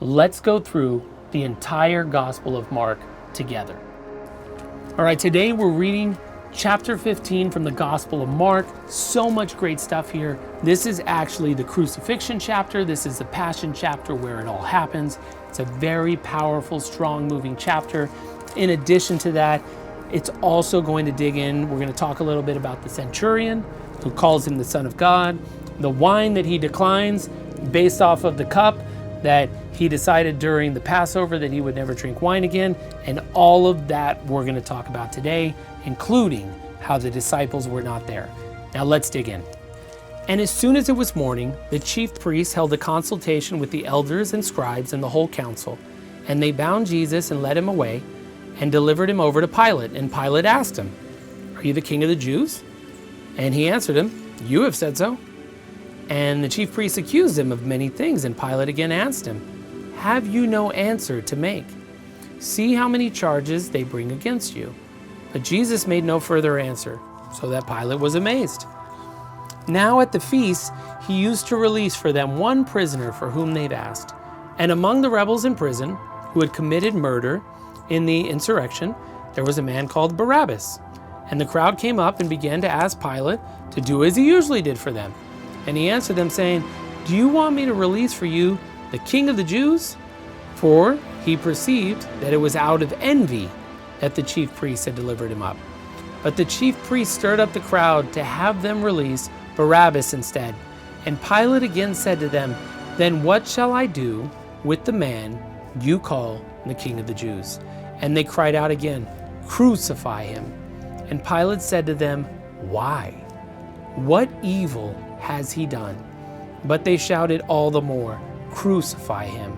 Let's go through the entire Gospel of Mark together. All right, today we're reading chapter 15 from the Gospel of Mark. So much great stuff here. This is actually the Crucifixion chapter. This is the Passion chapter where it all happens. It's a very powerful, strong, moving chapter. In addition to that, it's also going to dig in. We're going to talk a little bit about the centurion who calls him the Son of God, the wine that he declines based off of the cup that he decided during the Passover that he would never drink wine again, and all of that we're going to talk about today, including how the disciples were not there. Now let's dig in. And as soon as it was morning, the chief priests held a consultation with the elders and scribes and the whole council, and they bound Jesus and led him away and delivered him over to Pilate. And Pilate asked him, "Are you the king of the Jews?" And he answered him, "You have said so." And the chief priests accused him of many things, and Pilate again asked him, "Have you no answer to make? See how many charges they bring against you." But Jesus made no further answer, so that Pilate was amazed. Now at the feast, he used to release for them one prisoner for whom they'd asked. And among the rebels in prison, who had committed murder in the insurrection, there was a man called Barabbas. And the crowd came up and began to ask Pilate to do as he usually did for them. And he answered them, saying, "Do you want me to release for you the king of the Jews?" For he perceived that it was out of envy that the chief priests had delivered him up. But the chief priests stirred up the crowd to have them release Barabbas instead. And Pilate again said to them, "Then what shall I do with the man you call the king of the Jews?" And they cried out again, "Crucify him." And Pilate said to them, "Why? What evil has he done?" But they shouted all the more, "Crucify him."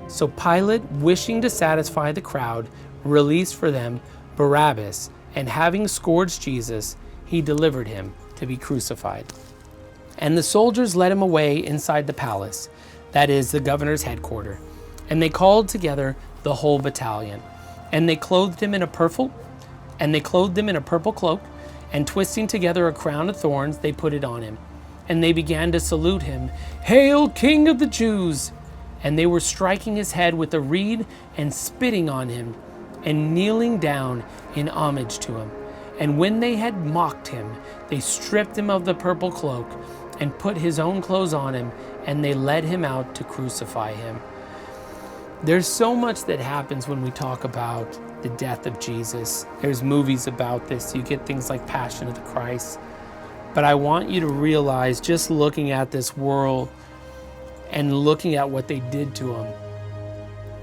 So Pilate, wishing to satisfy the crowd, released for them Barabbas, and having scourged Jesus, he delivered him to be crucified. And the soldiers led him away inside the palace, that is, the governor's headquarters. And they called together the whole battalion. And they clothed him in a purple cloak, and twisting together a crown of thorns, they put it on him. And they began to salute him, "Hail, King of the Jews!" And they were striking his head with a reed and spitting on him and kneeling down in homage to him. And when they had mocked him, they stripped him of the purple cloak and put his own clothes on him, and they led him out to crucify him. There's so much that happens when we talk about the death of Jesus. There's movies about this. You get things like Passion of the Christ. But I want you to realize, just looking at this world and looking at what they did to him,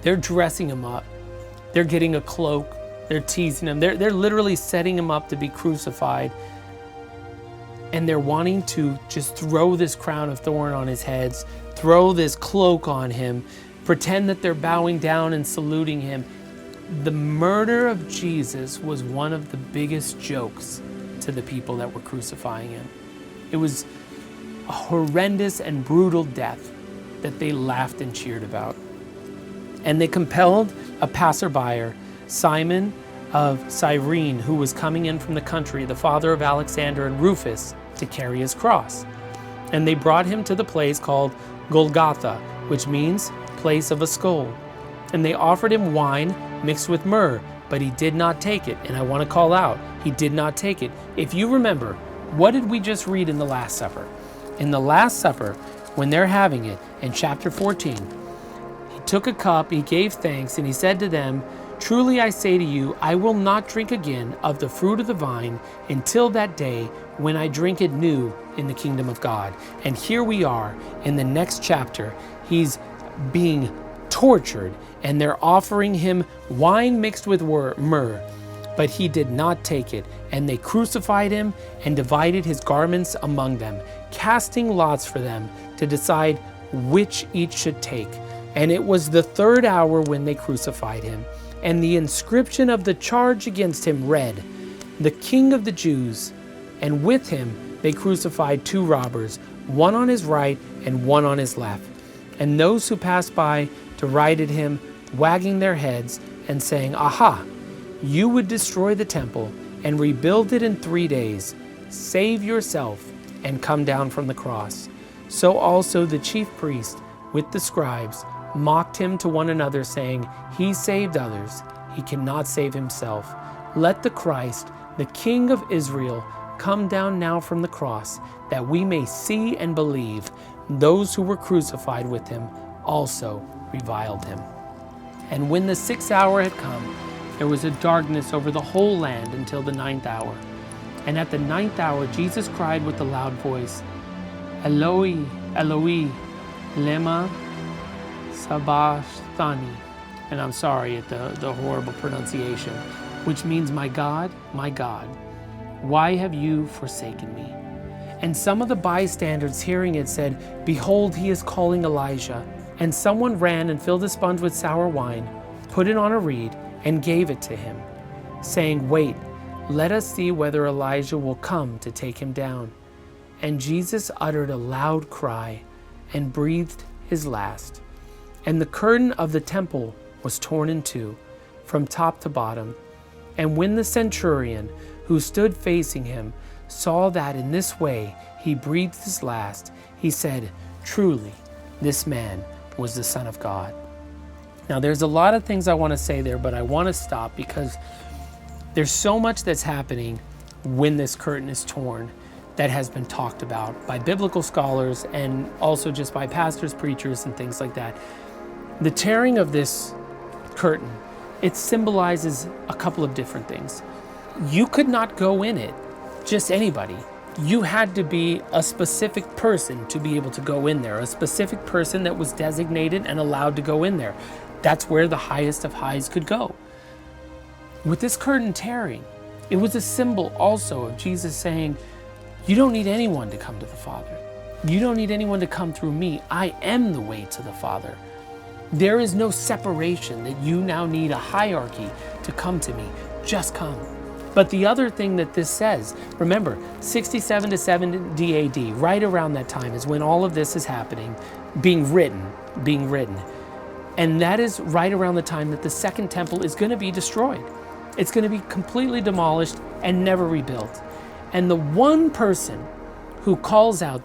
they're dressing him up. They're getting a cloak. They're teasing him. They're literally setting him up to be crucified. And they're wanting to just throw this crown of thorn on his head, throw this cloak on him, pretend that they're bowing down and saluting him. The murder of Jesus was one of the biggest jokes to the people that were crucifying him. It was a horrendous and brutal death that they laughed and cheered about. And they compelled a passerby, Simon of Cyrene, who was coming in from the country, the father of Alexander and Rufus, to carry his cross. And they brought him to the place called Golgotha, which means place of a skull. And they offered him wine mixed with myrrh, but he did not take it. And I want to call out, he did not take it. If you remember, what did we just read in the Last Supper? In the Last Supper, when they're having it, in chapter 14, he took a cup, he gave thanks, and he said to them, "Truly I say to you, I will not drink again of the fruit of the vine until that day when I drink it new in the kingdom of God." And here we are in the next chapter. He's being tortured, and they're offering him wine mixed with myrrh, but he did not take it. And they crucified him and divided his garments among them, casting lots for them to decide which each should take. And it was the third hour when they crucified him. And the inscription of the charge against him read, "The King of the Jews." And with him they crucified two robbers, one on his right and one on his left. And those who passed by derided him, wagging their heads and saying, "Aha, you would destroy the temple and rebuild it in 3 days. Save yourself and come down from the cross." So also the chief priest with the scribes mocked him to one another, saying, "He saved others, he cannot save himself. Let the Christ, the King of Israel, come down now from the cross, that we may see and believe." Those who were crucified with him also reviled him. And when the 6th hour had come, there was a darkness over the whole land until the 9th hour. And at the 9th hour, Jesus cried with a loud voice, "Eloi, Eloi, lema sabachthani." And I'm sorry at the horrible pronunciation, which means, my God, why have you forsaken me?" And some of the bystanders hearing it said, "Behold, he is calling Elijah." And someone ran and filled a sponge with sour wine, put it on a reed, and gave it to him, saying, "Wait, let us see whether Elijah will come to take him down." And Jesus uttered a loud cry and breathed his last. And the curtain of the temple was torn in two, from top to bottom. And when the centurion who stood facing him saw that in this way he breathed his last, he said, "Truly, this man was the Son of God." Now, there's a lot of things I want to say there, but I want to stop because there's so much that's happening when this curtain is torn that has been talked about by biblical scholars and also just by pastors, preachers, and things like that. The tearing of this curtain, it symbolizes a couple of different things. You could not go in it, just anybody. You had to be a specific person to be able to go in there, a specific person that was designated and allowed to go in there. That's where the highest of highs could go. With this curtain tearing, it was a symbol also of Jesus saying, "You don't need anyone to come to the Father. You don't need anyone to come through me. I am the way to the Father. There is no separation that you now need a hierarchy to come to me. Just come." But the other thing that this says, remember, 67 to 70 AD, right around that time is when all of this is happening, being written. And that is right around the time that the second temple is going to be destroyed. It's going to be completely demolished and never rebuilt. And the one person who calls out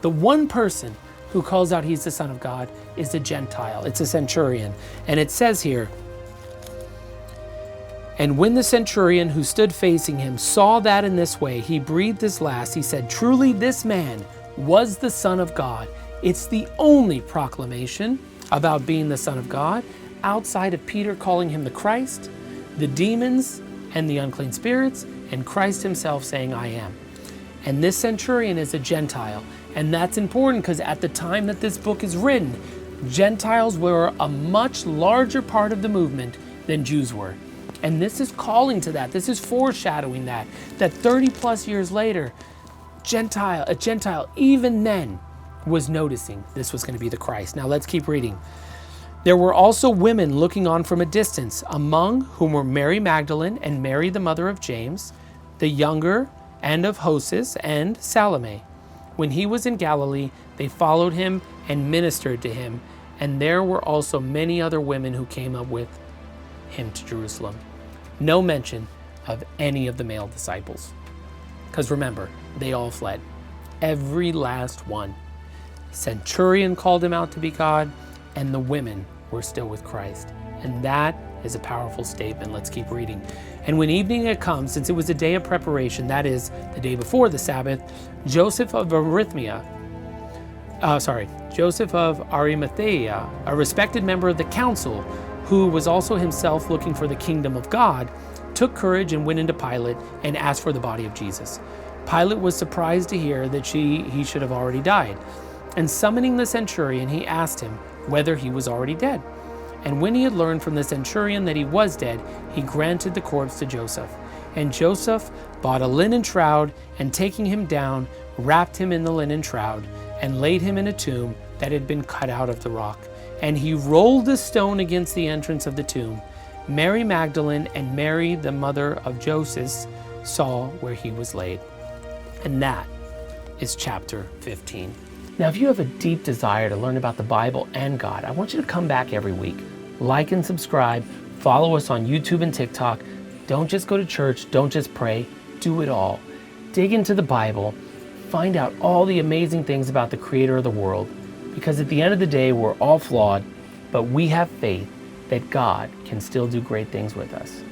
he's the Son of God is a Gentile. It's a centurion. And it says here, "And when the centurion who stood facing him saw that in this way he breathed his last, he said, 'Truly this man was the Son of God.'" It's the only proclamation about being the Son of God outside of Peter calling him the Christ, the demons and the unclean spirits, and Christ himself saying, "I am." And this centurion is a Gentile. And that's important because at the time that this book is written, Gentiles were a much larger part of the movement than Jews were. And this is calling to that. This is foreshadowing that 30 plus years later, a Gentile, even then, was noticing this was going to be the Christ. Now let's keep reading. "There were also women looking on from a distance, among whom were Mary Magdalene and Mary the mother of James, the younger, and of Joses and Salome. When he was in Galilee, they followed him and ministered to him. And there were also many other women who came up with him to Jerusalem." No mention of any of the male disciples. Because remember, they all fled. Every last one. Centurion called him out to be God, and the women were still with Christ. And that is a powerful statement. Let's keep reading. "And when evening had come, since it was a day of preparation, that is, the day before the Sabbath, Joseph of Arimathea, a respected member of the council, who was also himself looking for the kingdom of God, took courage and went into Pilate and asked for the body of Jesus. Pilate was surprised to hear that he should have already died. And summoning the centurion, he asked him whether he was already dead. And when he had learned from the centurion that he was dead, he granted the corpse to Joseph. And Joseph bought a linen shroud, and taking him down, wrapped him in the linen shroud, and laid him in a tomb that had been cut out of the rock. And he rolled the stone against the entrance of the tomb. Mary Magdalene and Mary, the mother of Joseph, saw where he was laid." And that is chapter 15. Now, if you have a deep desire to learn about the Bible and God, I want you to come back every week. Like and subscribe. Follow us on YouTube and TikTok. Don't just go to church. Don't just pray. Do it all. Dig into the Bible. Find out all the amazing things about the Creator of the world. Because at the end of the day, we're all flawed but we have faith that God can still do great things with us.